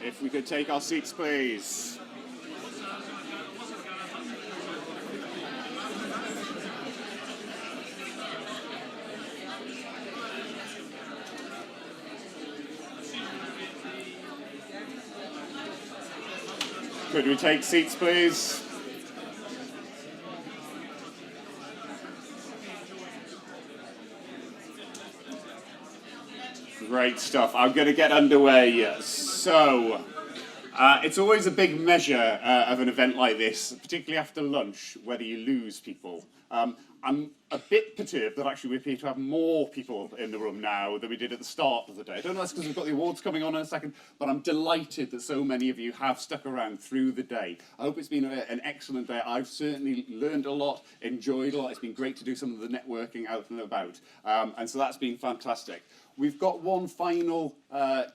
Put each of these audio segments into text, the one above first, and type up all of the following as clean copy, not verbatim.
If we could take our seats, please. Could we take seats, please? Great stuff. I'm going to get underway. So, it's always a big measure of an event like this, particularly after lunch, whether you lose people. I'm a bit perturbed that actually we appear to have more people in the room now than we did at the start of the day. I don't know if that's because we've got the awards coming on in a second, but I'm delighted that so many of you have stuck around through the day. I hope it's been an excellent day. I've certainly learned a lot, enjoyed a lot. It's been great to do some of the networking out and about. And so that's been fantastic. We've got one final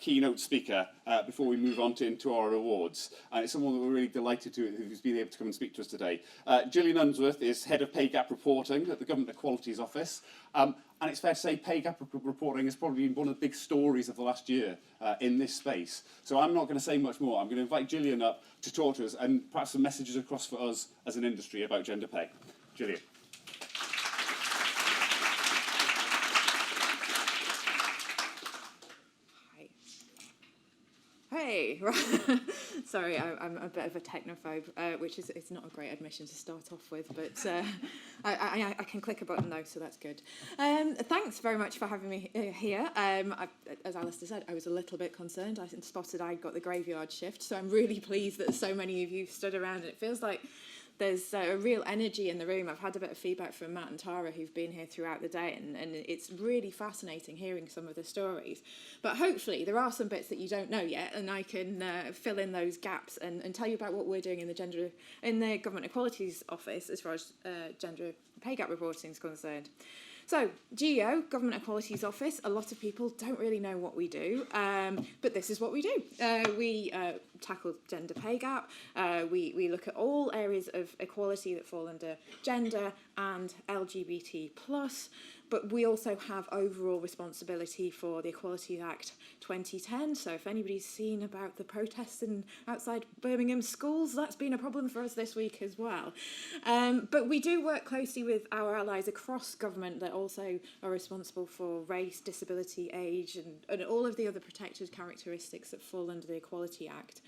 keynote speaker before we move on into our awards, and it's someone that we're really delighted to who's been able to come and speak to us today. Gillian Unsworth is Head of Pay Gap Reporting at the Govt Equalities Office, and it's fair to say pay gap reporting has probably been one of the big stories of the last year in this space. So I'm not going to say much more. I'm going to invite Gillian up to talk to us and perhaps some messages across for us as an industry about gender pay. Gillian. Hey, sorry, I'm a bit of a technophobe, which is it's not a great admission to start off with, but I can click a button though, so that's good. Thanks very much for having me here. As Alistair said, I was a little bit concerned. I spotted I got the graveyard shift, so I'm really pleased that so many of you stood around, and it feels like there's a real energy in the room. I've had a bit of feedback from Matt and Tara who've been here throughout the day, and it's really fascinating hearing some of the stories. But hopefully there are some bits that you don't know yet, and I can fill in those gaps and tell you about what we're doing in the Govt Equalities Office as far as gender pay gap reporting is concerned. So, GEO, Govt Equalities Office, a lot of people don't really know what we do, but this is what we do. We tackle gender pay gap, we look at all areas of equality that fall under gender and LGBT+, but we also have overall responsibility for the Equalities Act 2010. So if anybody's seen about the protests outside Birmingham schools, that's been a problem for us this week as well. But we do work closely with our allies across government that also are responsible for race, disability, age, and all of the other protected characteristics that fall under the Equality Act.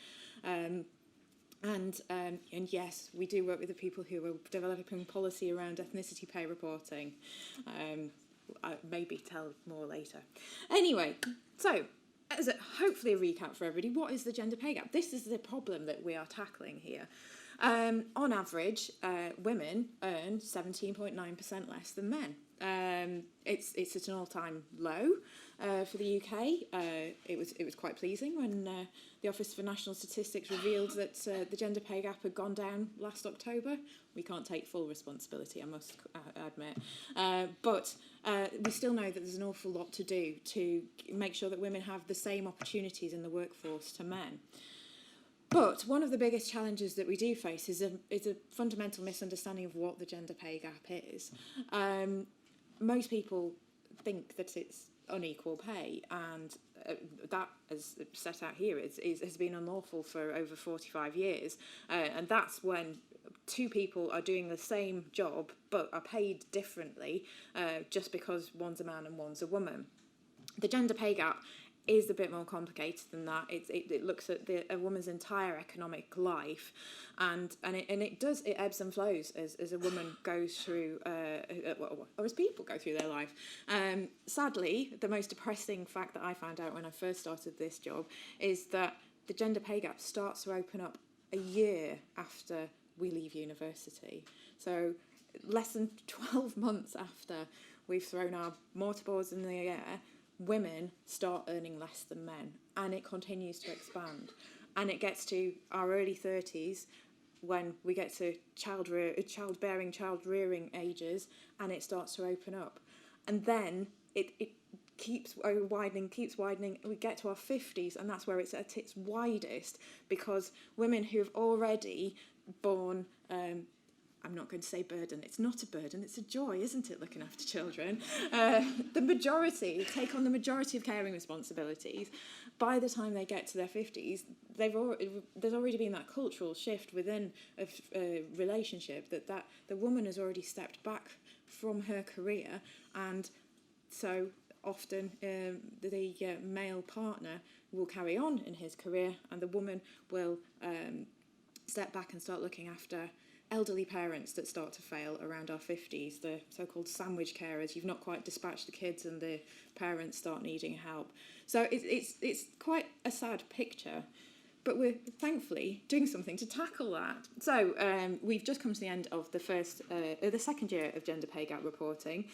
And yes, we do work with the people who are developing policy around ethnicity pay reporting. I'll maybe tell more later. Anyway, so as hopefully a recap for everybody, what is the gender pay gap? This is the problem that we are tackling here. On average, women earn 17.9% less than men. It's at an all-time low for the UK. It was quite pleasing when the Office for National Statistics revealed that the gender pay gap had gone down last October. We can't take full responsibility, I must admit. But we still know that there's an awful lot to do to make sure that women have the same opportunities in the workforce to men. But one of the biggest challenges that we do face is a fundamental misunderstanding of what the gender pay gap is. Most people think that it's unequal pay, and that, as set out here, has been unlawful for over 45 years. And that's when two people are doing the same job but are paid differently just because one's a man and one's a woman. The gender pay gap is a bit more complicated than that. It looks at a woman's entire economic life, and it ebbs and flows as a woman goes through, or as people go through their life. Sadly, the most depressing fact that I found out when I first started this job is that the gender pay gap starts to open up a year after we leave university. So less than 12 months after we've thrown our mortarboards in the air, women start earning less than men, and it continues to expand. And it gets to our early 30s when we get to childbearing, child rearing ages, and it starts to open up. And then it keeps widening. We get to our 50s, and that's where it's at its widest, because women who've already borne I'm not going to say burden. It's not a burden. It's a joy, isn't it, looking after children? The majority take on the majority of caring responsibilities, by the time they get to their 50s, there's already been that cultural shift within a relationship that the woman has already stepped back from her career, and so often the male partner will carry on in his career, and the woman will step back and start looking after elderly parents that start to fail around our 50s, the so-called sandwich carers. You've not quite dispatched the kids and the parents start needing help. So it's quite a sad picture, but we're thankfully doing something to tackle that. So we've just come to the end of the second year of gender pay gap reporting.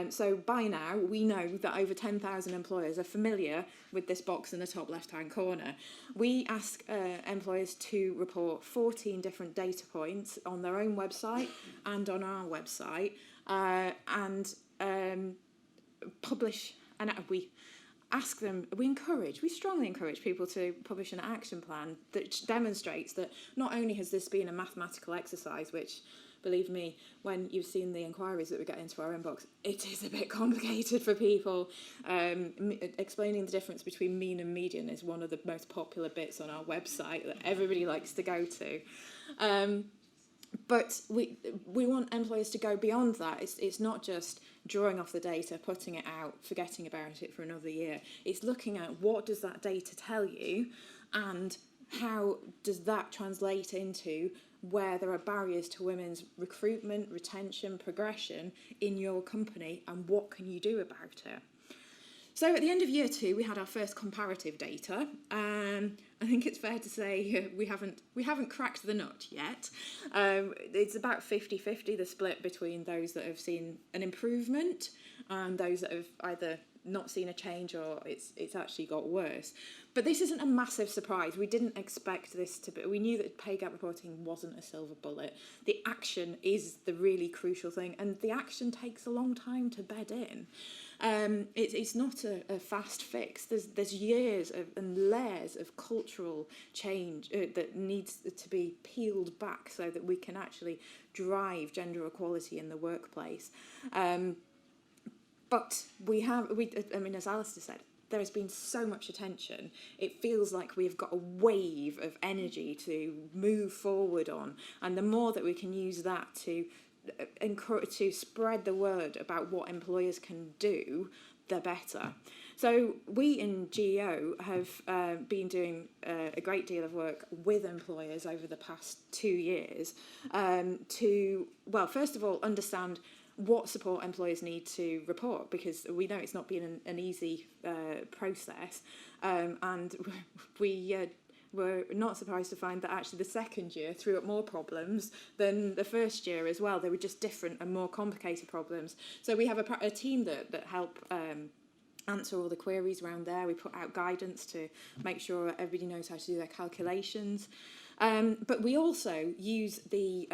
So by now we know that over 10,000 employers are familiar with this box in the top left-hand corner. We ask employers to report 14 different data points on their own website and on our website, and publish, and we strongly encourage people to publish an action plan that demonstrates that not only has this been a mathematical exercise, which, believe me, when you've seen the inquiries that we get into our inbox, it is a bit complicated for people. Explaining the difference between mean and median is one of the most popular bits on our website that everybody likes to go to. But we want employers to go beyond that. It's not just drawing off the data, putting it out, forgetting about it for another year. It's looking at what does that data tell you, and how does that translate into where there are barriers to women's recruitment, retention, progression in your company, and what can you do about it? So at the end of year 2, we had our first comparative data. I think it's fair to say we haven't cracked the nut yet. It's about 50-50, the split between those that have seen an improvement and those that have either not seen a change or it's actually got worse. But this isn't a massive surprise. We didn't expect this to be. We knew that pay gap reporting wasn't a silver bullet. The action is the really crucial thing, and the action takes a long time to bed in. It's not a fast fix. There's years and layers of cultural change that needs to be peeled back so that we can actually drive gender equality in the workplace. But as Alistair said, there has been so much attention. It feels like we've got a wave of energy to move forward on, and the more that we can use that to encourage, to spread the word about what employers can do, the better. So we in GEO have been doing a great deal of work with employers over the past 2 years to, well, first of all, understand what support employers need to report, because we know it's not been an easy process, and we're not surprised to find that actually the second year threw up more problems than the first year as well. They were just different and more complicated problems. So we have a team that help answer all the queries around there. We put out guidance to make sure everybody knows how to do their calculations. But we also use the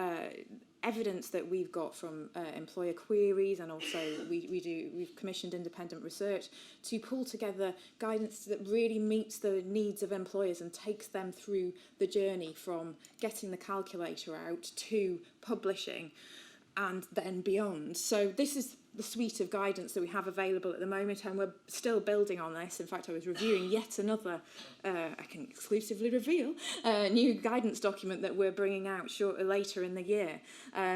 evidence that we've got from employer queries, and also we've commissioned independent research to pull together guidance that really meets the needs of employers and takes them through the journey from getting the calculator out to publishing and then beyond. So this is the suite of guidance that we have available at the moment, and we're still building on this. In fact, I was reviewing yet another, I can exclusively reveal, new guidance document that we're bringing out later in the year,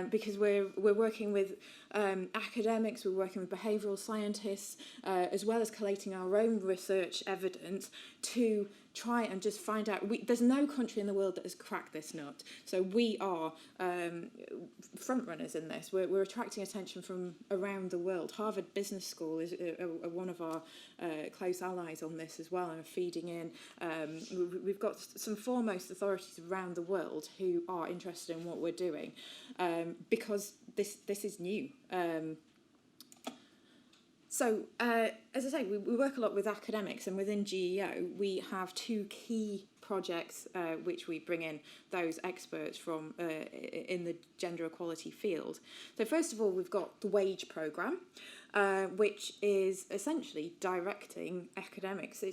because we're working with academics, we're working with behavioural scientists, as well as collating our own research evidence to try and just find out. There's no country in the world that has cracked this nut. So we are front runners in this. We're attracting attention from around the world. Harvard Business School is one of our close allies on this as well, and are feeding in. We've got some foremost authorities around the world who are interested in what we're doing, because this is new. So, as I say, we work a lot with academics, and within GEO we have 2 key projects which we bring in those experts from in the gender equality field. So first of all, we've got the wage programme, which is essentially directing academics.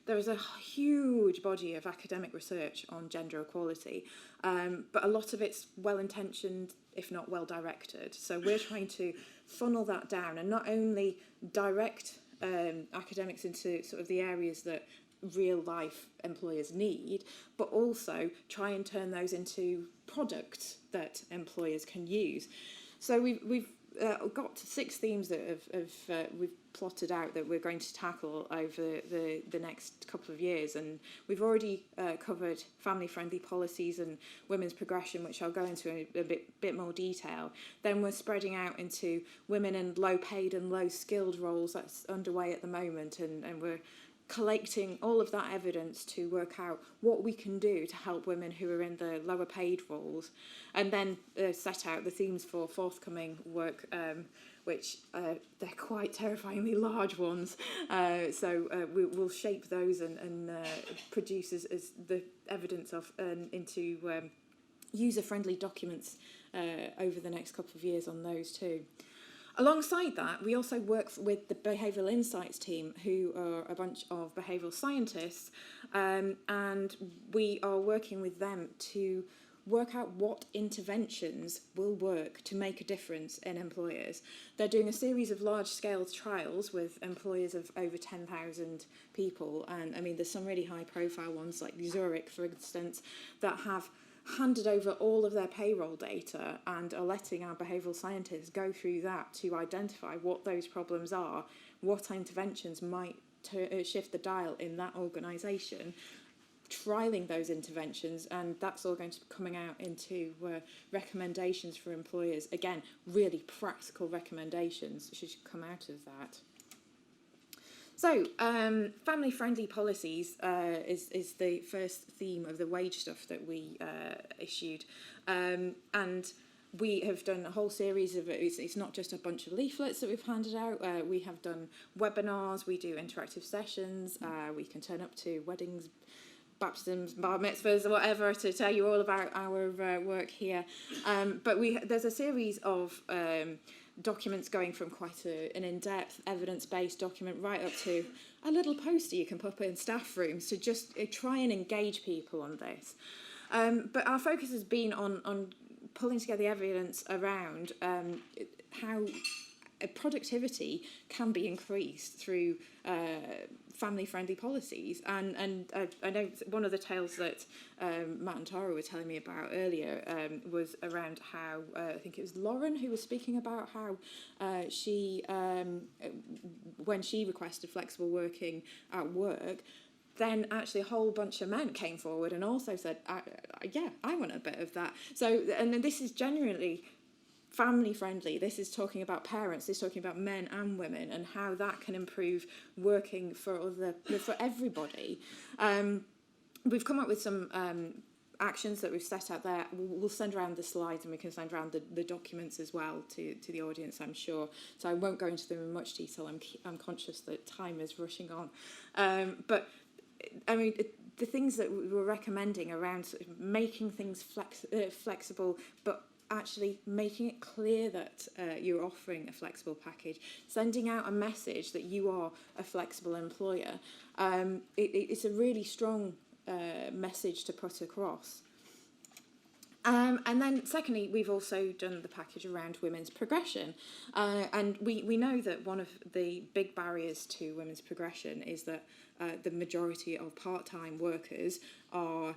There is a huge body of academic research on gender equality, but a lot of it's well-intentioned, if not well-directed. So we're trying to funnel that down and not only direct academics into sort of the areas that real life employers need, but also try and turn those into products that employers can use. So we've got 6 themes that we've plotted out that we're going to tackle over the next couple of years, and we've already covered family-friendly policies and women's progression, which I'll go into in a bit more detail. Then we're spreading out into women in low-paid and low-skilled roles. That's underway at the moment, and we're collecting all of that evidence to work out what we can do to help women who are in the lower paid roles, and then set out the themes for forthcoming work, which they're quite terrifyingly large ones. We'll shape those and produce as the evidence of into user-friendly documents over the next couple of years on those too. Alongside that, we also work with the Behavioural Insights team, who are a bunch of behavioural scientists, and we are working with them to work out what interventions will work to make a difference in employers. They're doing a series of large-scale trials with employers of over 10,000 people, and I mean, there's some really high-profile ones like Zurich, for instance, that have handed over all of their payroll data and are letting our behavioural scientists go through that to identify what those problems are, what interventions might shift the dial in that organisation, trialling those interventions, and that's all going to be coming out into recommendations for employers. Again, really practical recommendations should come out of that. So, family-friendly policies is the first theme of the wage stuff that we issued, and we have done a whole series of, it's not just a bunch of leaflets that we've handed out, we have done webinars, we do interactive sessions, we can turn up to weddings, baptisms, bar mitzvahs, or whatever, to tell you all about our work here. But there's a series of documents going from quite an in-depth evidence-based document right up to a little poster you can put in staff rooms to just try and engage people on this. But our focus has been on pulling together evidence around how productivity can be increased through family-friendly policies, and I know one of the tales that Matt and Tara were telling me about earlier was around how I think it was Lauren who was speaking about how she when she requested flexible working at work, then actually a whole bunch of men came forward and also said, yeah, I want a bit of that. So, and then this is genuinely family friendly. This is talking about parents, this is talking about men and women, and how that can improve working for everybody. We've come up with some actions that we've set out there. We'll send around the slides, and we can send around the documents as well to the audience, I'm sure. So I won't go into them in much detail. I'm conscious that time is rushing on. But I mean, the things that we're recommending around sort of making things flexible, but actually making it clear that you're offering a flexible package, sending out a message that you are a flexible employer. It's a really strong message to put across. And then secondly, we've also done the package around women's progression. And we know that one of the big barriers to women's progression is that the majority of part-time workers are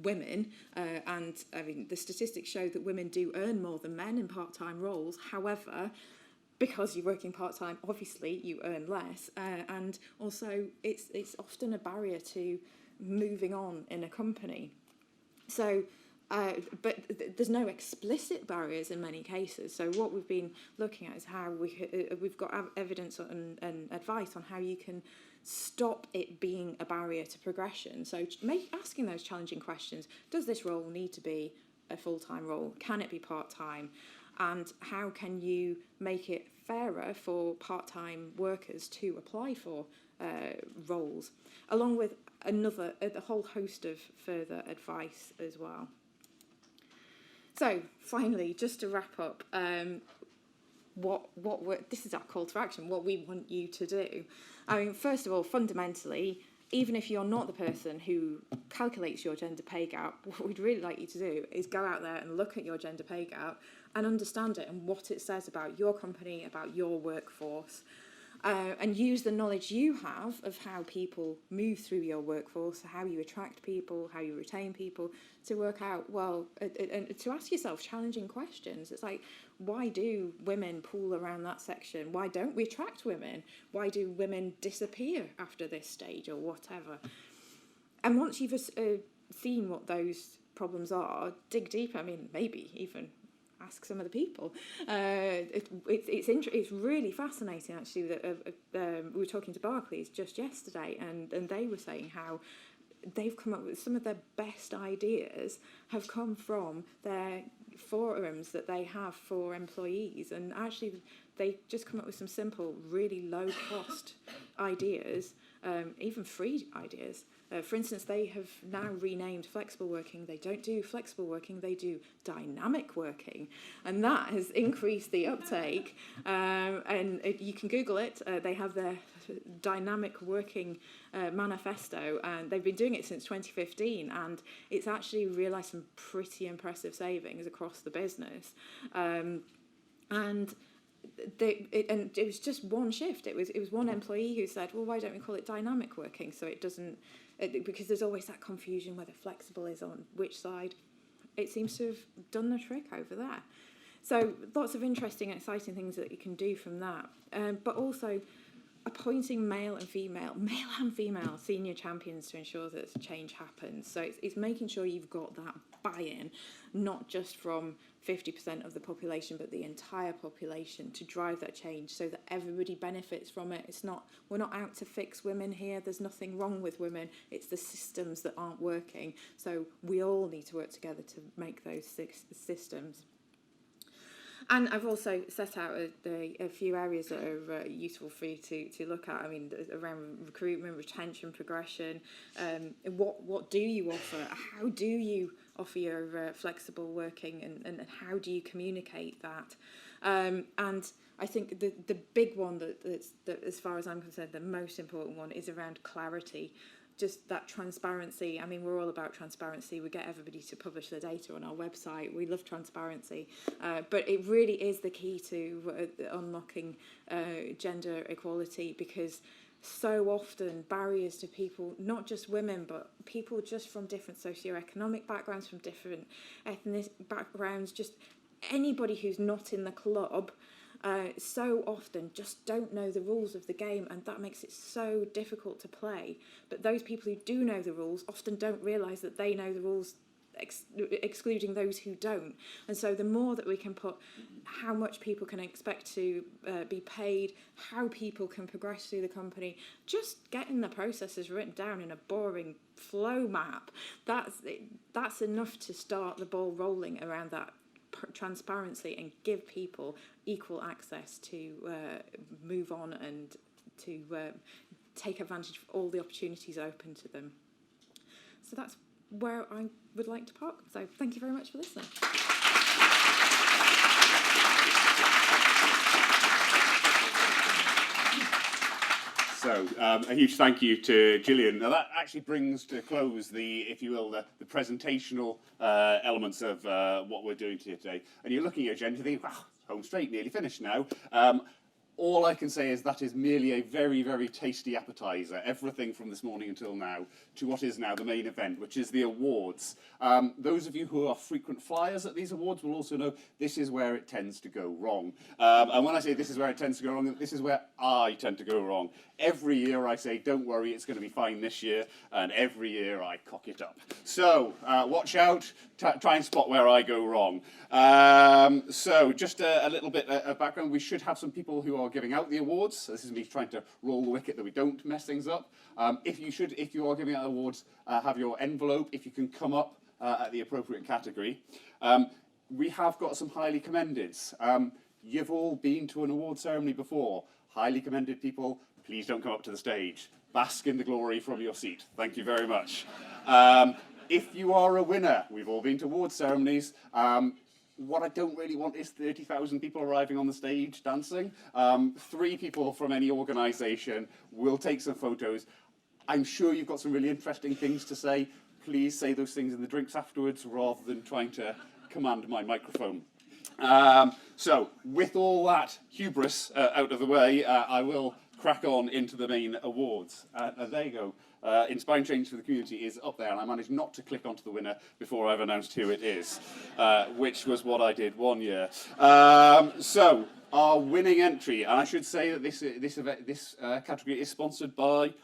women, and I mean the statistics show that women do earn more than men in part-time roles. However, because you're working part-time, obviously you earn less, and also it's often a barrier to moving on in a company. So but there's no explicit barriers in many cases. So what we've been looking at is how we've got evidence and advice on how you can stop it being a barrier to progression. So asking those challenging questions: does this role need to be a full-time role? Can it be part-time? And how can you make it fairer for part-time workers to apply for roles, along with a whole host of further advice as well. So finally, just to wrap up, this is our call to action, what we want you to do. I mean, first of all, fundamentally, even if you're not the person who calculates your gender pay gap, what we'd really like you to do is go out there and look at your gender pay gap and understand it and what it says about your company, about your workforce. and use the knowledge you have of how people move through your workforce, how you attract people, how you retain people, to work out, well, and to ask yourself challenging questions. It's like, why do women pool around that section? Why don't we attract women? Why do women disappear after this stage or whatever? And once you've seen what those problems are, dig deeper. I mean, maybe even ask some of the people. It's really fascinating, actually, that we were talking to Barclays just yesterday, and they were saying how they've come up with some of their best ideas have come from their forums that they have for employees, and actually they just come up with some simple, really low-cost ideas, even free ideas. For instance, they have now renamed flexible working. They don't do flexible working, they do dynamic working. And that has increased the uptake. And you can Google it. They have their dynamic working manifesto, and they've been doing it since 2015. And it's actually realised some pretty impressive savings across the business. And it was just one shift. It was one employee who said, well, why don't we call it dynamic working, so it doesn't, because there's always that confusion whether flexible is on which side. It seems to have done the trick over there. So lots of interesting, exciting things that you can do from that. But also appointing male and female senior champions to ensure that change happens. So it's making sure you've got that buy-in, not just from 50% of the population, but the entire population, to drive that change so that everybody benefits from it. We're not out to fix women here. There's nothing wrong with women. It's the systems that aren't working. So we all need to work together to make those systems. And I've also set out a few areas that are useful for you to look at. I mean, around recruitment, retention, progression. What do you offer? How do you offer your flexible working, and how do you communicate that? And I think the big one that, as far as I'm concerned, the most important one is around clarity. Just that transparency. I mean, we're all about transparency. We get everybody to publish their data on our website. We love transparency. But it really is the key to unlocking gender equality, because so often barriers to people, not just women, but people just from different socioeconomic backgrounds, from different ethnic backgrounds, just anybody who's not in the club, so often just don't know the rules of the game, and that makes it so difficult to play. But those people who do know the rules often don't realise that they know the rules, excluding those who don't. And so the more that we can put how much people can expect to be paid, how people can progress through the company, just getting the processes written down in a boring flow map, that's enough to start the ball rolling around that transparency and give people equal access to move on and to take advantage of all the opportunities open to them. So that's where I would like to park. So thank you very much for listening. So a huge thank you to Gillian. Now that actually brings to a close the, if you will, the presentational elements of what we're doing here today. And you're looking at your agenda, you think, wow, home straight, nearly finished now. All I can say is that is merely a very, very tasty appetizer. Everything from this morning until now to what is now the main event, which is the awards. Those of you who are frequent flyers at these awards will also know this is where it tends to go wrong. And when I say this is where it tends to go wrong, this is where I tend to go wrong. Every year I say, don't worry, it's going to be fine this year, and every year I cock it up. So watch out, try and spot where I go wrong. So just a little bit of background. We should have some people who are giving out the awards. This is me trying to roll the wicket that we don't mess things up. If you are giving out awards, have your envelope, if you can come up at the appropriate category. We have got some highly commendeds. You've all been to an award ceremony before. Highly commended people, please don't come up to the stage. Bask in the glory from your seat. Thank you very much. If you are a winner, we've all been to award ceremonies. What I don't really want is 30,000 people arriving on the stage dancing. 3 people from any organisation will take some photos. I'm sure you've got some really interesting things to say. Please say those things in the drinks afterwards rather than trying to command my microphone. So, with all that hubris out of the way, I will crack on into the main awards. There you go. Inspiring Change for the Community is up there, and I managed not to click onto the winner before I've announced who it is, which was what I did one year. So, our winning entry, and I should say that this category is sponsored by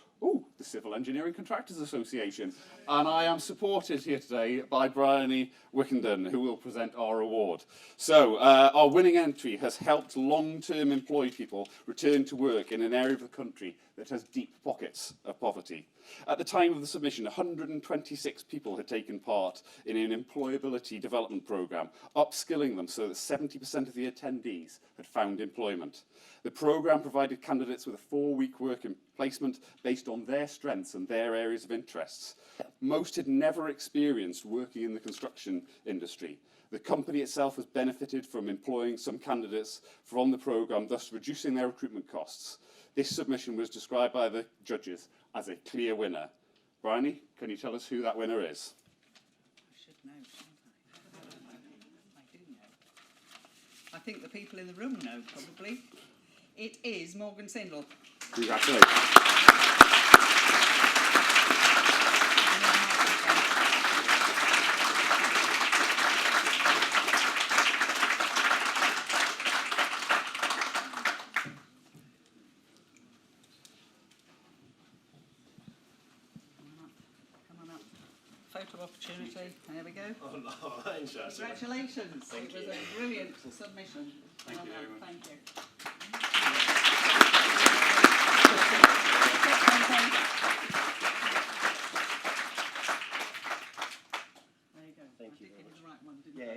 the Civil Engineering Contractors Association, and I am supported here today by Bryony Wickenden, who will present our award. So, our winning entry has helped long-term employed people return to work in an area of the country that has deep pockets of poverty. At the time of the submission, 126 people had taken part in an employability development programme, upskilling them so that 70% of the attendees had found employment. The programme provided candidates with a 4-week work placement based on their strengths and their areas of interests. Most had never experienced working in the construction industry. The company itself has benefited from employing some candidates from the programme, thus reducing their recruitment costs. This submission was described by the judges as a clear winner. Bryony, can you tell us who that winner is? I should know, shouldn't I? I do know. I think the people in the room know, probably. It is Morgan Sindel. Congratulations. Photo opportunity. There we go. Oh no, interesting. Congratulations. Thank it was you. a brilliant submission. Thank you. Thank you. There you go. Thank I you think very it was much. the right one, didn't I?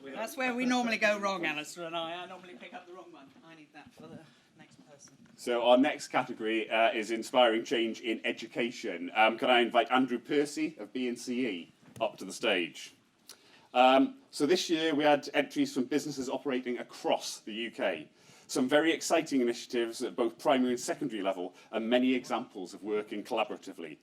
Yeah. That's where we normally go wrong, Alistair and I. I normally pick up the wrong one. I need that for the next person. So our next category is Inspiring Change in Education. Can I invite Andrew Percy of B&CE up to the stage? So this year we had entries from businesses operating across the UK. Some very exciting initiatives at both primary and secondary level, and many examples of working collaboratively.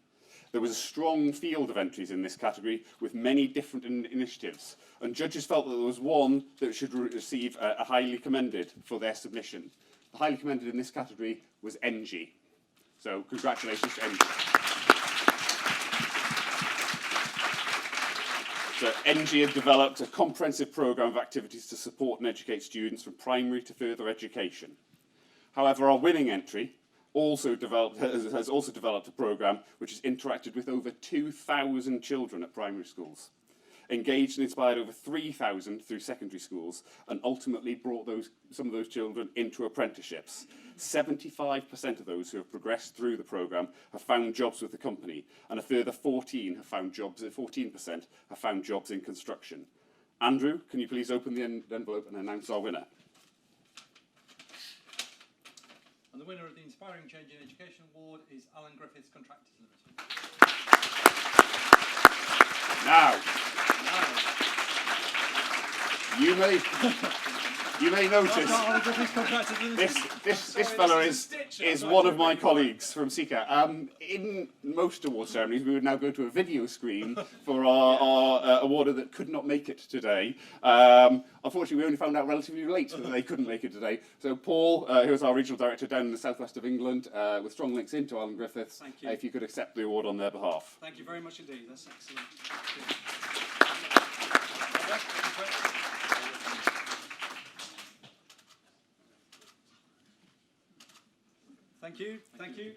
There was a strong field of entries in this category with many different initiatives, and judges felt that there was one that should receive a highly commended for their submission. The highly commended in this category was NG. So congratulations to NG. So NG had developed a comprehensive programme of activities to support and educate students from primary to further education. However, our winning entry has also developed a programme which has interacted with over 2,000 children at primary schools, engaged and inspired over 3,000 through secondary schools, and ultimately brought some of those children into apprenticeships. 75% of those who have progressed through the programme have found jobs with the company, and a further 14% have found jobs in construction. Andrew, can you please open the envelope and announce our winner? And the winner of the Inspiring Change in Education Award is Alan Griffiths Contractors Limited. Now, you may notice Alan Griffiths Contractors Limited. this fella is one of my colleagues from Seeker. In most award ceremonies, we would now go to a video screen for our awarder that could not make it today. Unfortunately, we only found out relatively late that they couldn't make it today. So Paul, who is our regional director down in the southwest of England, with strong links into Alan Griffiths, Thank you. if you could accept the award on their behalf. Thank you very much indeed. That's excellent. Thank you. Thank you.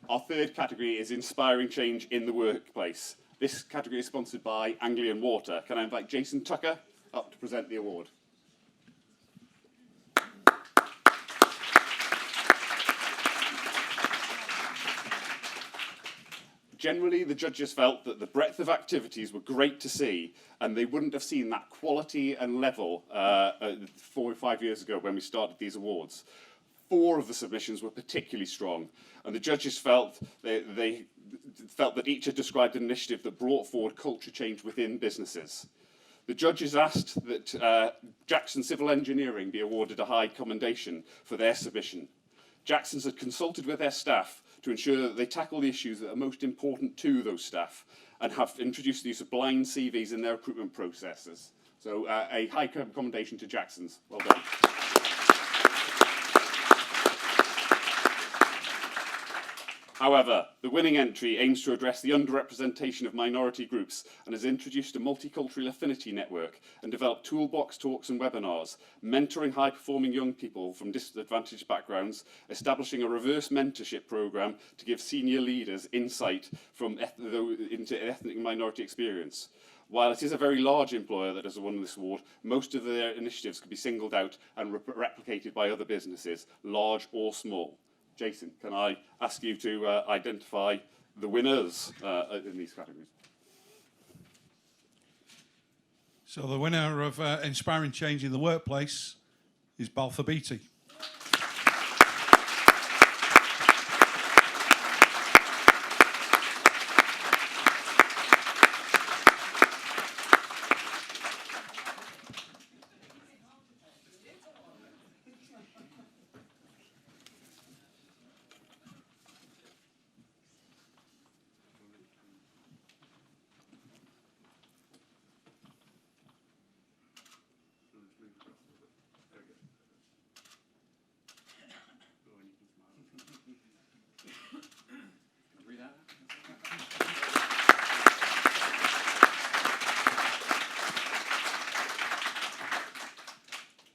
Our third category is Inspiring Change in the Workplace. This category is sponsored by Anglian Water. Can I invite Jason Tucker up to present the award? Generally, the judges felt that the breadth of activities were great to see, and they wouldn't have seen that quality and level 4 or 5 years ago when we started these awards. 4 of the submissions were particularly strong, and the judges felt they felt that each had described an initiative that brought forward culture change within businesses. The judges asked that Jackson Civil Engineering be awarded a high commendation for their submission. Jackson's had consulted with their staff to ensure that they tackle the issues that are most important to those staff and have introduced the use of blind CVs in their recruitment processes. So a high commendation to Jackson's. Well done. However, the winning entry aims to address the underrepresentation of minority groups and has introduced a multicultural affinity network and developed toolbox talks and webinars, mentoring high-performing young people from disadvantaged backgrounds, establishing a reverse mentorship programme to give senior leaders insight into ethnic minority experience. While it is a very large employer that has won this award, most of their initiatives could be singled out and replicated by other businesses, large or small. Jason, can I ask you to identify the winners in these categories? So the winner of Inspiring Change in the Workplace is Balfour Beatty.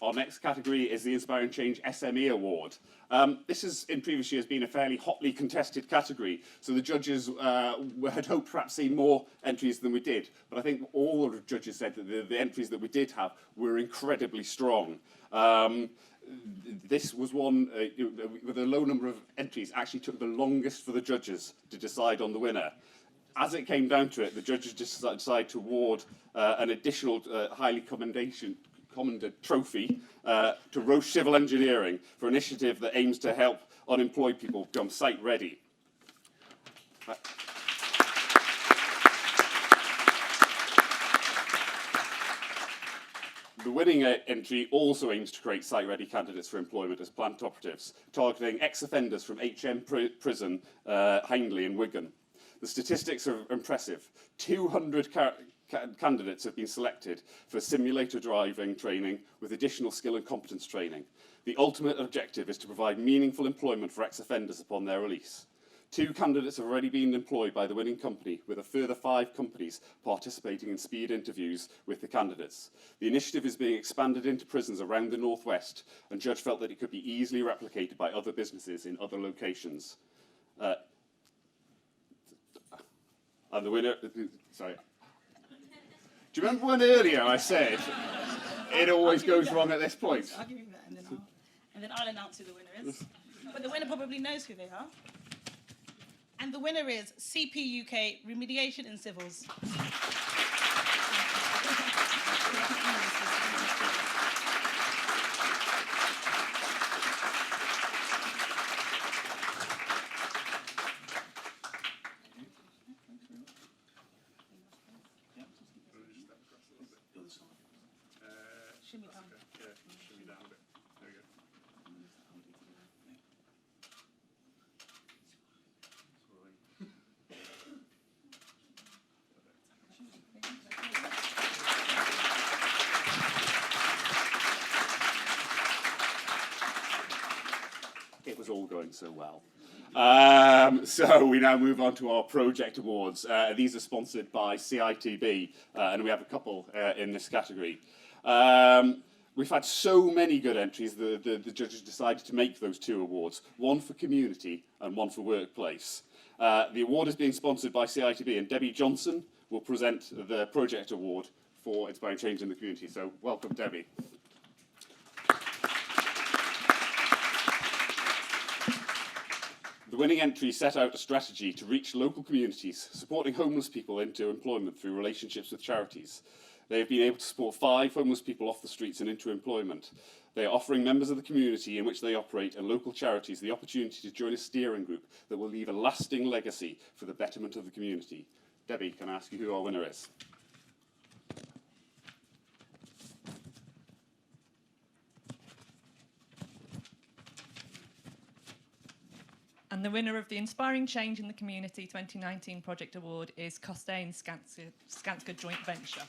Our next category is the Inspiring Change SME Award. This has, in previous years, been a fairly hotly contested category, so the judges had hoped perhaps see more entries than we did, but I think all of the judges said that the entries that we did have were incredibly strong. This was one with a low number of entries, actually took the longest for the judges to decide on the winner. As it came down to it, the judges decided to award an additional highly commended trophy to Roche Civil Engineering for an initiative that aims to help unemployed people become site ready. The winning entry also aims to create site-ready candidates for employment as plant operatives, targeting ex-offenders from HM Prison, Hindley and Wigan. The statistics are impressive. 200 candidates have been selected for simulator driving training with additional skill and competence training. The ultimate objective is to provide meaningful employment for ex-offenders upon their release. 2 candidates have already been employed by the winning company, with a further 5 companies participating in speed interviews with the candidates. The initiative is being expanded into prisons around the northwest, and Judge felt that it could be easily replicated by other businesses in other locations. And the winner, sorry. Do you remember when earlier I said it always goes wrong at this point? I'll give you that, and then I'll announce who the winner is. But the winner probably knows who they are. And the winner is CP UK Remediation in Civils. Shimmy down. Yeah, shimmy down a bit. There we go. It was all going so well. So we now move on to our project awards. These are sponsored by CITB, and we have a couple in this category. We've had so many good entries, the judges decided to make those 2 awards, one for community and one for workplace. The award is being sponsored by CITB, and Debbie Johnson will present the project award for Inspiring Change in the Community. So welcome, Debbie. The winning entry set out a strategy to reach local communities, supporting homeless people into employment through relationships with charities. They have been able to support 5 homeless people off the streets and into employment. They are offering members of the community in which they operate and local charities the opportunity to join a steering group that will leave a lasting legacy for the betterment of the community. Debbie, can I ask you who our winner is? And the winner of the Inspiring Change in the Community 2019 Project Award is Costain Skanska Joint Venture.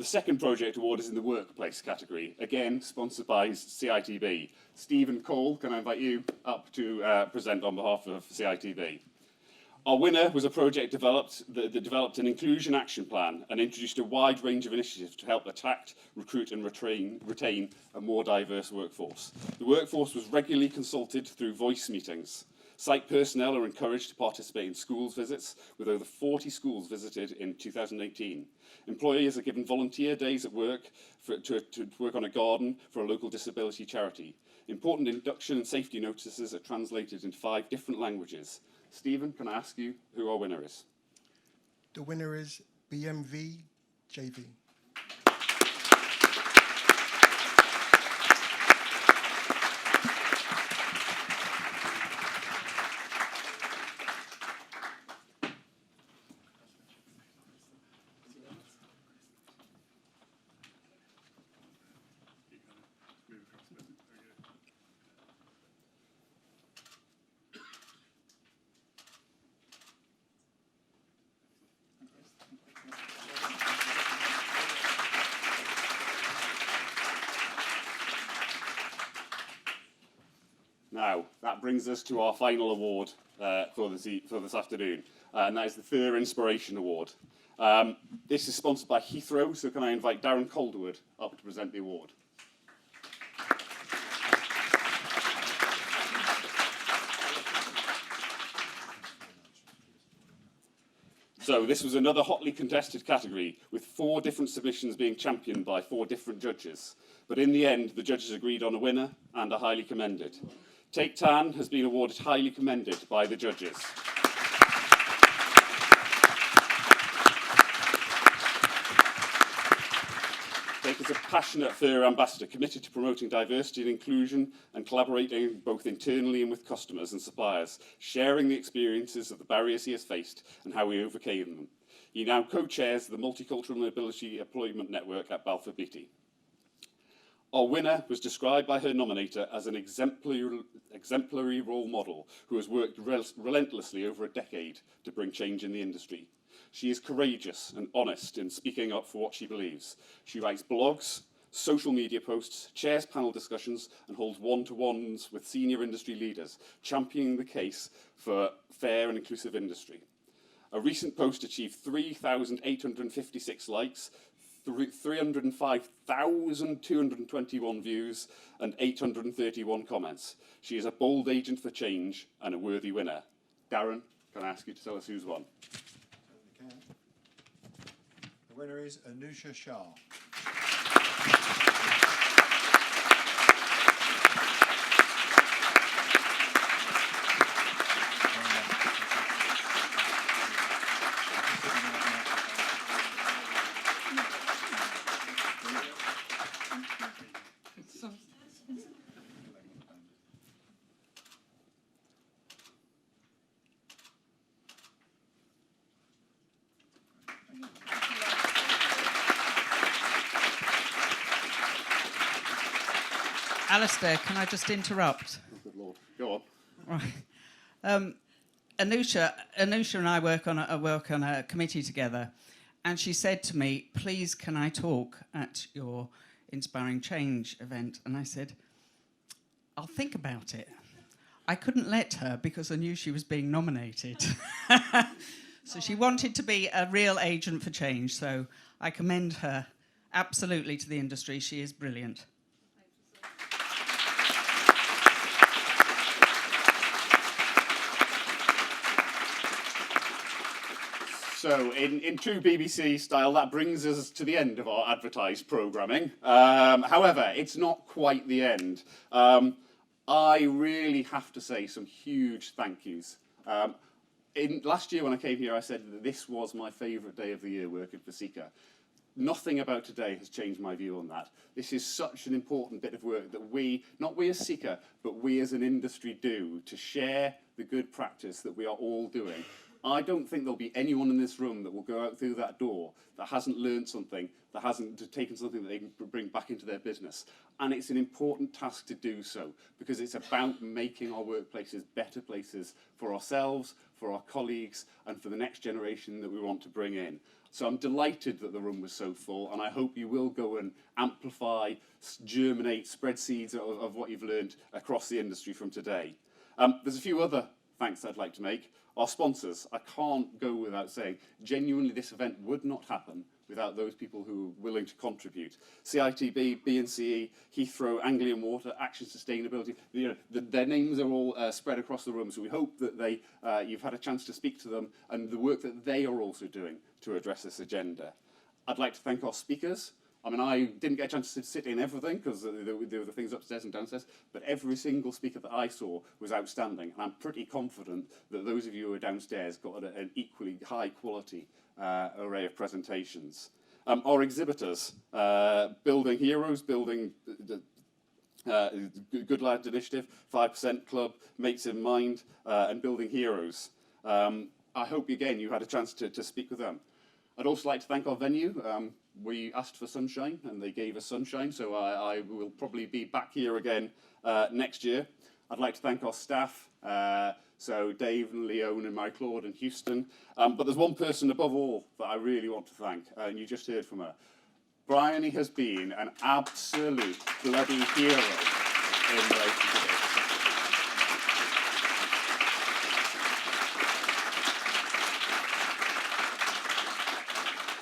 The second project award is in the workplace category, again sponsored by CITB. Stephen Cole, can I invite you up to present on behalf of CITB? Our winner was a project that developed an inclusion action plan and introduced a wide range of initiatives to help attract, recruit and retain a more diverse workforce. The workforce was regularly consulted through voice meetings. Site personnel are encouraged to participate in schools visits, with over 40 schools visited in 2018. Employees are given volunteer days at work to work on a garden for a local disability charity. Important induction and safety notices are translated into 5 different languages. Stephen, can I ask you who our winner is? The winner is BMV JV. Now, that brings us to our final award for this afternoon, and that is the Thur Inspiration Award. This is sponsored by Heathrow, so can I invite Darren Calderwood up to present the award? So this was another hotly contested category, with 4 different submissions being championed by 4 different judges. But in the end, the judges agreed on a winner and are highly commended. Take Tan has been awarded highly commended by the judges. Take is a passionate Thur ambassador committed to promoting diversity and inclusion and collaborating both internally and with customers and suppliers, sharing the experiences of the barriers he has faced and how he overcame them. He now co-chairs the Multicultural Mobility Employment Network at Balfour Beatty. Our winner was described by her nominator as an exemplary role model who has worked relentlessly over a decade to bring change in the industry. She is courageous and honest in speaking up for what she believes. She writes blogs, social media posts, chairs panel discussions, and holds one-to-ones with senior industry leaders, championing the case for fair and inclusive industry. A recent post achieved 3,856 likes, 305,221 views, and 831 comments. She is a bold agent for change and a worthy winner. Darren, can I ask you to tell us who's won? Certainly can. The winner is Anusha Shah. Alistair, can I just interrupt? Oh, good Lord. Go on. Right. Anusha and I work on a committee together, and she said to me, "Please, can I talk at your Inspiring Change event?" And I said, "I'll think about it." I couldn't let her because I knew she was being nominated. So she wanted to be a real agent for change. So I commend her absolutely to the industry. She is brilliant. So, in true BBC style, that brings us to the end of our advertised programming. However, it's not quite the end. I really have to say some huge thank yous. Last year when I came here, I said that this was my favourite day of the year working for Seeker. Nothing about today has changed my view on that. This is such an important bit of work that we, not we as Seeker, but we as an industry do to share the good practice that we are all doing I don't think there'll be anyone in this room that will go out through that door that hasn't learned something, that hasn't taken something that they can bring back into their business. And it's an important task to do so, because it's about making our workplaces better places for ourselves, for our colleagues, and for the next generation that we want to bring in. So I'm delighted that the room was so full, and I hope you will go and amplify, germinate, spread seeds of what you've learned across the industry from today. There's a few other thanks I'd like to make. Our sponsors, I can't go without saying, genuinely this event would not happen without those people who are willing to contribute. CITB, BNCE, Heathrow, Anglian Water, Action Sustainability, their names are all spread across the room, so we hope that you've had a chance to speak to them and the work that they are also doing to address this agenda. I'd like to thank our speakers. I mean, I didn't get a chance to sit in everything because there were the things upstairs and downstairs, but every single speaker that I saw was outstanding, and I'm pretty confident that those of you who are downstairs got an equally high quality array of presentations. Our exhibitors, Building Heroes, Building Good Lads Initiative, 5% Club, Mates in Mind, and Building Heroes. I hope, again, you had a chance to speak with them. I'd also like to thank our venue. We asked for sunshine, and they gave us sunshine, so I will probably be back here again next year. I'd like to thank our staff, so Dave and Leone and Mary-Claude and Houston. But there's one person above all that I really want to thank, and you just heard from her. Bryony has been an absolute bloody hero in relation to this.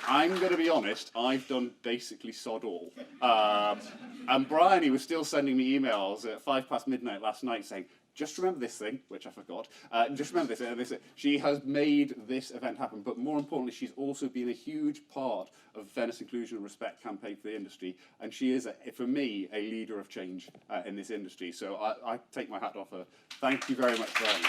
I'm going to be honest, I've done basically sod all. And Bryony was still sending me emails at 5 past midnight last night saying, just remember this thing, which I forgot, just remember this. She has made this event happen, but more importantly, she's also been a huge part of Fairness, Inclusion and Respect campaign for the industry, and she is, for me, a leader of change in this industry. So I take my hat off her. Thank you very much, Bryony.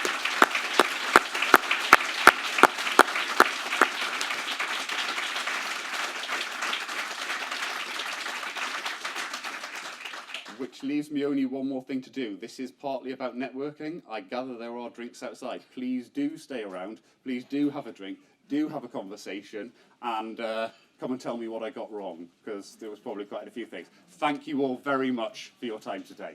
Which leaves me only one more thing to do. This is partly about networking. I gather there are drinks outside. Please do stay around. Please do have a drink. Do have a conversation. And come and tell me what I got wrong, because there was probably quite a few things. Thank you all very much for your time today.